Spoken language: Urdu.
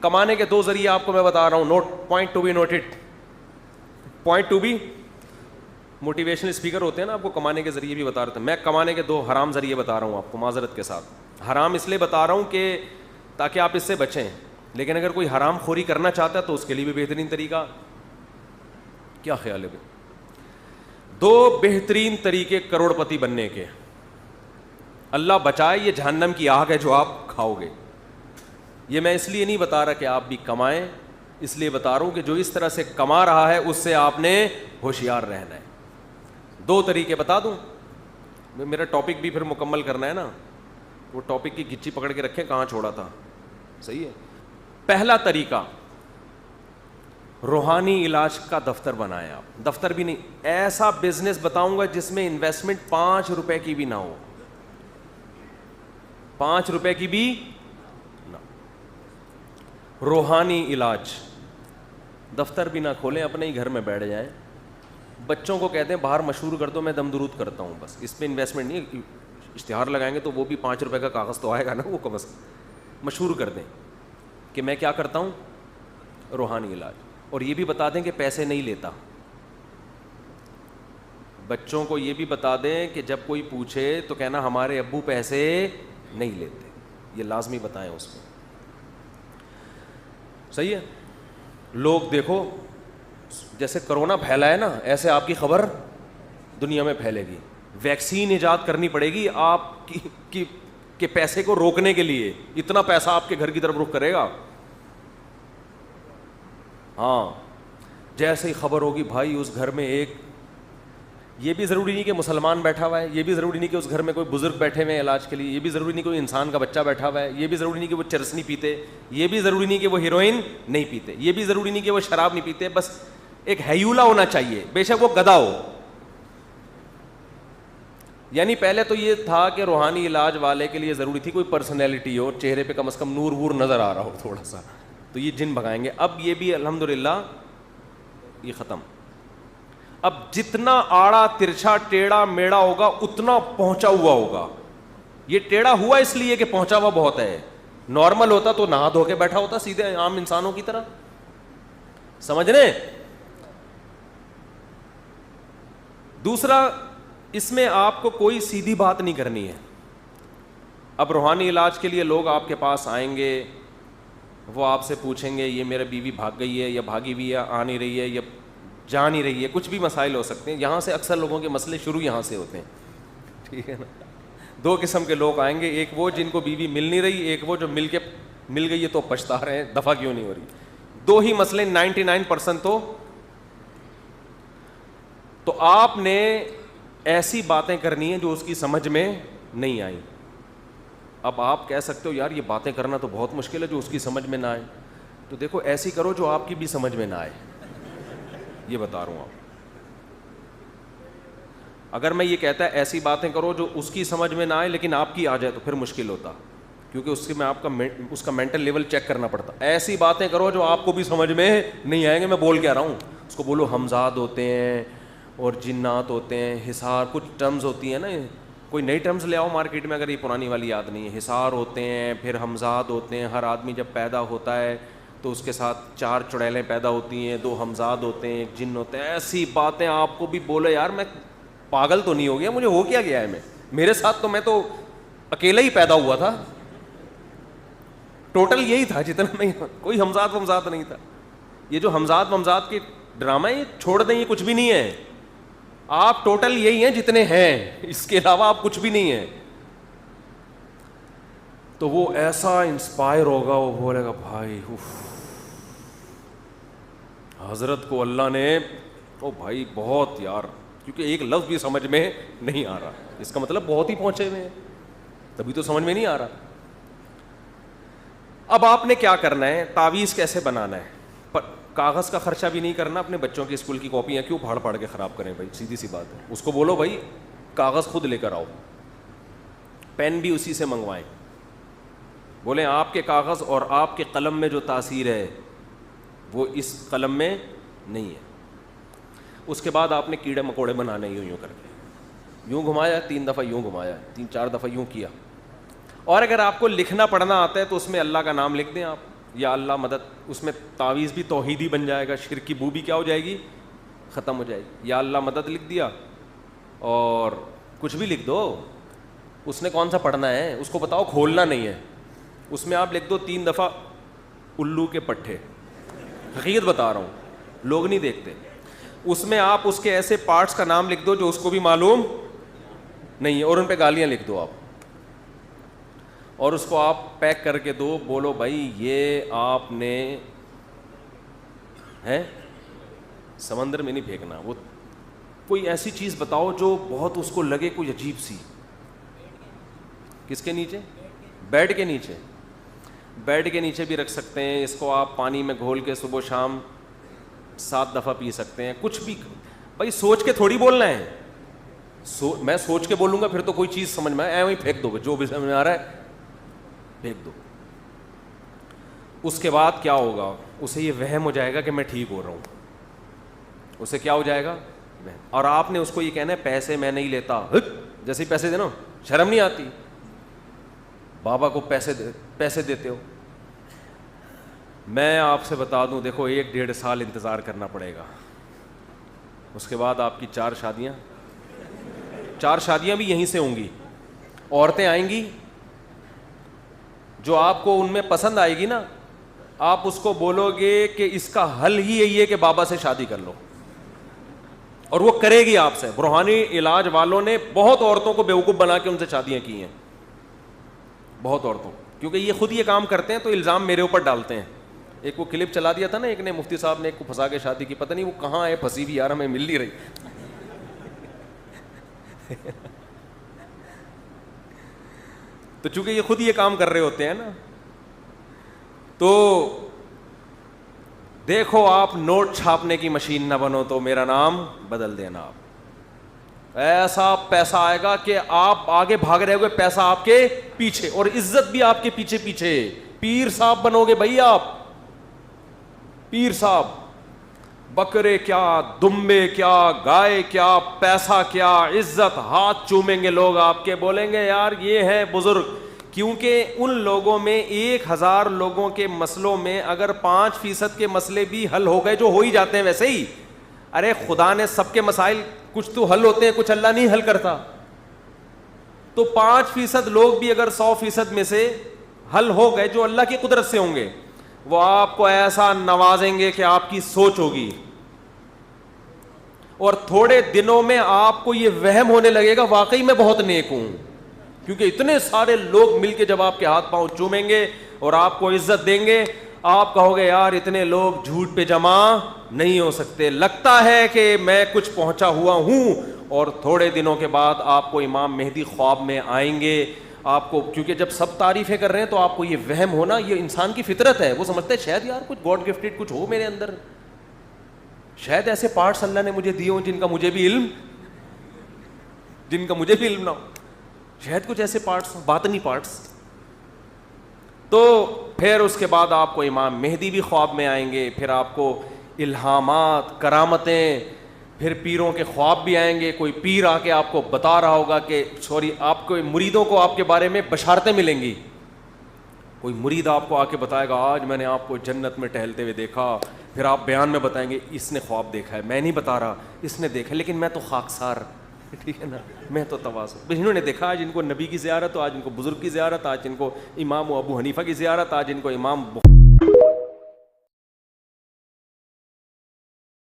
کمانے کے دو ذریعے آپ کو میں بتا رہا ہوں, note point to be noted, point to be. Motivational speaker ہوتے ہیں نا, آپ کو کمانے کے ذریعے بھی بتا رہے تھے, میں کمانے کے دو حرام ذریعے بتا رہا ہوں آپ کو معذرت کے ساتھ. حرام اس لیے بتا رہا ہوں کہ تاکہ آپ اس سے بچیں, لیکن اگر کوئی حرام خوری کرنا چاہتا ہے تو اس کے لیے بھی بہترین طریقہ. کیا خیال ہے بھائی؟ دو بہترین طریقے کروڑ پتی بننے کے. اللہ بچائے, یہ جہنم کی آگ ہے جو آپ کھاؤ گے. یہ میں اس لیے نہیں بتا رہا کہ آپ بھی کمائیں, اس لیے بتا رہا ہوں کہ جو اس طرح سے کما رہا ہے اس سے آپ نے ہوشیار رہنا ہے. دو طریقے بتا دوں, میرا ٹاپک بھی پھر مکمل کرنا ہے نا, وہ ٹاپک کی گچی پکڑ کے رکھیں کہاں چھوڑا تھا. صحیح ہے. پہلا طریقہ, روحانی علاج کا دفتر بنائیں آپ. دفتر بھی نہیں, ایسا بزنس بتاؤں گا جس میں انویسٹمنٹ 5 روپے کی بھی نہ ہو, 5 روپے کی بھی نہ. روحانی علاج. دفتر بھی نہ کھولیں, اپنے ہی گھر میں بیٹھ جائیں, بچوں کو کہتے ہیں باہر مشہور کر دو, میں دم درود کرتا ہوں, بس اس پہ انویسٹمنٹ نہیں. اشتہار لگائیں گے تو وہ بھی 5 روپے کا کاغذ تو آئے گا نا, وہ کم از کم مشہور کر دیں کہ میں کیا کرتا ہوں, روحانی علاج. اور یہ بھی بتا دیں کہ پیسے نہیں لیتا. بچوں کو یہ بھی بتا دیں کہ جب کوئی پوچھے تو کہنا ہمارے ابو پیسے نہیں لیتے, یہ لازمی بتائیں اس کو. صحیح ہے. لوگ دیکھو جیسے کرونا پھیلا ہے نا, ایسے آپ کی خبر دنیا میں پھیلے گی. ویکسین ایجاد کرنی پڑے گی آپ کی کہ پیسے کو روکنے کے لیے. اتنا پیسہ آپ کے گھر کی طرف رخ کرے گا. ہاں, جیسے ہی خبر ہوگی بھائی اس گھر میں ایک, یہ بھی ضروری نہیں کہ مسلمان بیٹھا ہوا ہے, یہ بھی ضروری نہیں کہ اس گھر میں کوئی بزرگ بیٹھے ہوئے ہیں علاج کے لیے, یہ بھی ضروری نہیں کہ کوئی انسان کا بچہ بیٹھا ہوا ہے, یہ بھی ضروری نہیں کہ وہ چرس نہیں پیتے, یہ بھی ضروری نہیں کہ وہ ہیروئن نہیں پیتے, یہ بھی ضروری نہیں کہ وہ شراب نہیں پیتے, بس ایک ہیولا ہونا چاہیے, بے شک وہ گدھا ہو. یعنی پہلے تو یہ تھا کہ روحانی علاج والے کے لیے ضروری تھی کوئی پرسنالٹی ہو, چہرے پہ کم از کم نور وور نظر آ رہا ہو تھوڑا سا, تو یہ جن بھگائیں گے. اب یہ بھی الحمدللہ یہ ختم. اب جتنا آڑا ترچھا ٹیڑھا میڑا ہوگا اتنا پہنچا ہوا ہوگا. یہ ٹیڑھا ہوا اس لیے کہ پہنچا ہوا بہت ہے. نارمل ہوتا تو نہا دھو کے بیٹھا ہوتا سیدھے عام انسانوں کی طرح. سمجھ رہے؟ دوسرا, اس میں آپ کو کوئی سیدھی بات نہیں کرنی ہے. اب روحانی علاج کے لیے لوگ آپ کے پاس آئیں گے, وہ آپ سے پوچھیں گے یہ میرا بیوی بھاگ گئی ہے یا بھاگی ہوئی ہے, آ نہیں رہی ہے یا جا نہیں رہی ہے, کچھ بھی مسائل ہو سکتے ہیں. یہاں سے اکثر لوگوں کے مسئلے شروع یہاں سے ہوتے ہیں. ٹھیک ہے نا. دو قسم کے لوگ آئیں گے, ایک وہ جن کو بیوی مل نہیں رہی, ایک وہ جو مل گئی ہے تو پچھتا رہے ہیں دفعہ کیوں نہیں ہو رہی. دو ہی مسئلے 99% تو آپ نے ایسی باتیں کرنی ہیں جو اس کی سمجھ میں نہیں آئی. اب آپ کہہ سکتے ہو یار یہ باتیں کرنا تو بہت مشکل ہے جو اس کی سمجھ میں نہ آئے. تو دیکھو ایسی کرو جو آپ کی بھی سمجھ میں نہ آئے, یہ بتا رہا ہوں آپ. اگر میں یہ کہتا ہے ایسی باتیں کرو جو اس کی سمجھ میں نہ آئے لیکن آپ کی آ جائے تو پھر مشکل ہوتا, کیونکہ اس سے میں آپ کا اس کا مینٹل لیول چیک کرنا پڑتا. ایسی باتیں کرو جو آپ کو بھی سمجھ میں نہیں آئیں گے. میں بول کے آ رہا ہوں, اس کو بولو ہمزاد ہوتے ہیں اور جنات ہوتے ہیں, حصار, کچھ ٹرمز ہوتی ہیں نا, کوئی نئی ٹرمز لے آؤ مارکیٹ میں اگر یہ پرانی والی یاد نہیں ہے. حصار ہوتے ہیں, پھر ہمزاد ہوتے ہیں. ہر آدمی جب پیدا ہوتا ہے تو اس کے ساتھ 4 چڑیلیں پیدا ہوتی ہیں, 2 ہمزاد ہوتے ہیں, ایک جن ہوتے ہیں. ایسی باتیں آپ کو بھی بولے یار میں پاگل تو نہیں ہو گیا, مجھے ہو کیا گیا ہے, میرے ساتھ تو میں تو اکیلا ہی پیدا ہوا تھا, ٹوٹل یہی تھا جتنا میں, کوئی ہمزاد نہیں تھا. یہ جو ہمزاد کے ڈرامہ یہ چھوڑ دیں, یہ کچھ بھی نہیں ہے. آپ ٹوٹل یہی ہیں جتنے ہیں, اس کے علاوہ آپ کچھ بھی نہیں ہیں. تو وہ ایسا انسپائر ہوگا, وہ بولے گا بھائی حضرت کو اللہ نے, او بھائی بہت یار, کیونکہ ایک لفظ بھی سمجھ میں نہیں آ رہا, اس کا مطلب بہت ہی پہنچے ہوئے ہیں, تبھی تو سمجھ میں نہیں آ رہا. اب آپ نے کیا کرنا ہے, تعویذ کیسے بنانا ہے. کاغذ کا خرچہ بھی نہیں کرنا, اپنے بچوں کی اسکول کی کاپیاں کیوں پھاڑ کے خراب کریں بھائی, سیدھی سی بات ہے. اس کو بولو بھائی کاغذ خود لے کر آؤ, پین بھی اسی سے منگوائیں, بولیں آپ کے کاغذ اور آپ کے قلم میں جو تاثیر ہے وہ اس قلم میں نہیں ہے. اس کے بعد آپ نے کیڑے مکوڑے بنانے یوں کر کے, یوں گھمایا 3 دفعہ, یوں گھمایا 3-4 دفعہ, یوں کیا. اور اگر آپ کو لکھنا پڑھنا آتا ہے تو اس میں اللہ کا نام لکھ دیں آپ, یا اللہ مدد, اس میں تعویذ بھی توحیدی بن جائے گا, شرک کی بو بھی کیا ہو جائے گی, ختم ہو جائے گی. یا اللہ مدد لکھ دیا اور کچھ بھی لکھ دو, اس نے کون سا پڑھنا ہے, اس کو بتاؤ کھولنا نہیں ہے. اس میں آپ لکھ دو 3 دفعہ الو کے پٹھے, حقیقت بتا رہا ہوں, لوگ نہیں دیکھتے. اس میں آپ اس کے ایسے پارٹس کا نام لکھ دو جو اس کو بھی معلوم نہیں ہے, اور ان پہ گالیاں لکھ دو آپ, اور اس کو آپ پیک کر کے دو. بولو بھائی یہ آپ نے ہے سمندر میں نہیں پھینکنا, وہ کوئی ایسی چیز بتاؤ جو بہت اس کو لگے کوئی عجیب سی. کس کے نیچے؟ بیڈ کے نیچے. بیڈ کے نیچے بھی رکھ سکتے ہیں اس کو آپ, پانی میں گھول کے صبح شام 7 دفعہ پی سکتے ہیں. کچھ بھی بھائی سوچ کے تھوڑی بولنا ہے, میں سوچ کے بولوں گا پھر تو کوئی چیز سمجھ میں آئے وہیں پھینک دو, جو بھی سمجھ میں آ رہا ہے پھینک دو. اس کے بعد کیا ہوگا, اسے یہ وہم ہو جائے گا کہ میں ٹھیک ہو رہا ہوں, اسے کیا ہو جائے گا وہم. اور آپ نے اس کو یہ کہنا ہے پیسے میں نہیں لیتا, جیسے ہی پیسے دینا شرم نہیں آتی, بابا کو پیسے دیتے ہو. میں آپ سے بتا دوں دیکھو 1-1.5 سال انتظار کرنا پڑے گا, اس کے بعد آپ کی 4 شادیاں بھی یہیں سے ہوں گی. عورتیں آئیں گی جو آپ کو ان میں پسند آئے گی نا, آپ اس کو بولو گے کہ اس کا حل ہی یہی ہے کہ بابا سے شادی کر لو, اور وہ کرے گی آپ سے. روحانی علاج والوں نے بہت عورتوں کو بیوقوف بنا کے ان سے شادیاں کی ہیں, بہت عورتوں, کیونکہ یہ خود یہ کام کرتے ہیں تو الزام میرے اوپر ڈالتے ہیں. ایک وہ کلپ چلا دیا تھا نا ایک نے, مفتی صاحب نے ایک کو پھنسا کے شادی کی, پتہ نہیں وہ کہاں ہے پھنسی ہوئی یار, ہمیں مل نہیں رہی. تو چونکہ یہ خود یہ کام کر رہے ہوتے ہیں نا, تو دیکھو آپ نوٹ چھاپنے کی مشین نہ بنو تو میرا نام بدل دینا. آپ ایسا پیسہ آئے گا کہ آپ آگے بھاگ رہے ہوگے, پیسہ آپ کے پیچھے, اور عزت بھی آپ کے پیچھے پیچھے. پیر صاحب بنو گے بھائی آپ, پیر صاحب. بکرے کیا, دمبے کیا, گائے کیا, پیسہ کیا, عزت, ہاتھ چومیں گے لوگ آپ کے, بولیں گے یار یہ ہے بزرگ. کیونکہ ان لوگوں میں 1000 لوگوں کے مسئلوں میں اگر 5% کے مسئلے بھی حل ہو گئے, جو ہو ہی جاتے ہیں ویسے ہی. ارے خدا نے سب کے مسائل کچھ تو حل ہوتے ہیں, کچھ اللہ نہیں حل کرتا. تو 5% لوگ بھی اگر 100% میں سے حل ہو گئے جو اللہ کی قدرت سے ہوں گے, وہ آپ کو ایسا نوازیں گے کہ آپ کی سوچ ہوگی, اور تھوڑے دنوں میں آپ کو یہ وہم ہونے لگے گا واقعی میں بہت نیک ہوں. کیونکہ اتنے سارے لوگ مل کے جب آپ کے ہاتھ پاؤں چومیں گے اور آپ کو عزت دیں گے, آپ کہو گے یار اتنے لوگ جھوٹ پہ جمع نہیں ہو سکتے, لگتا ہے کہ میں کچھ پہنچا ہوا ہوں. اور تھوڑے دنوں کے بعد آپ کو امام مہدی خواب میں آئیں گے. آپ کو کیونکہ جب سب تعریفیں کر رہے ہیں تو آپ کو یہ وہم ہونا, یہ انسان کی فطرت ہے, وہ سمجھتے ہیں شاید یار کچھ گاڈ گفٹڈ کچھ ہو میرے اندر, شاید ایسے پارٹس اللہ نے مجھے دیے ہوں جن کا مجھے بھی علم نہ ہو, شاید کچھ ایسے پارٹس ہوں, باطنی پارٹس. تو پھر اس کے بعد آپ کو امام مہدی بھی خواب میں آئیں گے, پھر آپ کو الہامات, کرامتیں, پھر پیروں کے خواب بھی آئیں گے. کوئی پیر آ کے آپ کو بتا رہا ہوگا کہ آپ کو مریدوں کو آپ کے بارے میں بشارتیں ملیں گی. کوئی مرید آپ کو آ کے بتائے گا آج میں نے آپ کو جنت میں ٹہلتے ہوئے دیکھا, پھر آپ بیان میں بتائیں گے اس نے خواب دیکھا ہے, میں نہیں بتا رہا, اس نے دیکھا, لیکن میں تو خاکسار, ٹھیک ہے نا, میں تو تواضع. انہوں نے دیکھا آج ان کو نبی کی زیارت, آج ان کو بزرگ کی زیارت, آج ان کو امام ابو حنیفہ کی زیارت, آج ان کو امام